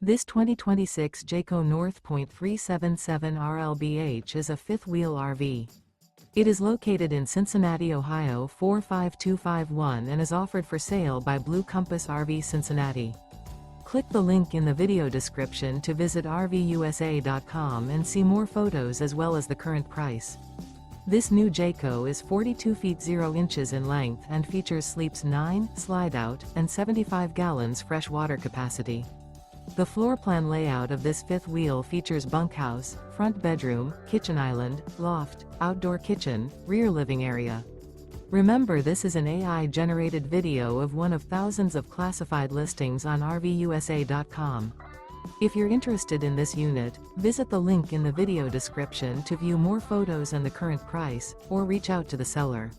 This 2026 Jayco North Point 377 RLBH is a fifth-wheel RV. It is located in Cincinnati, Ohio 45251 and is offered for sale by Blue Compass RV Cincinnati. Click the link in the video description to visit RVUSA.com and see more photos as well as the current price. This new Jayco is 42 feet 0 inches in length and features sleeps 9, slide-out, and 75 gallons fresh water capacity. The floor plan layout of this fifth wheel features bunkhouse, front bedroom, kitchen island, loft, outdoor kitchen, rear living area. Remember, this is an AI-generated video of one of thousands of classified listings on RVUSA.com. If you're interested in this unit, visit the link in the video description to view more photos and the current price, or reach out to the seller.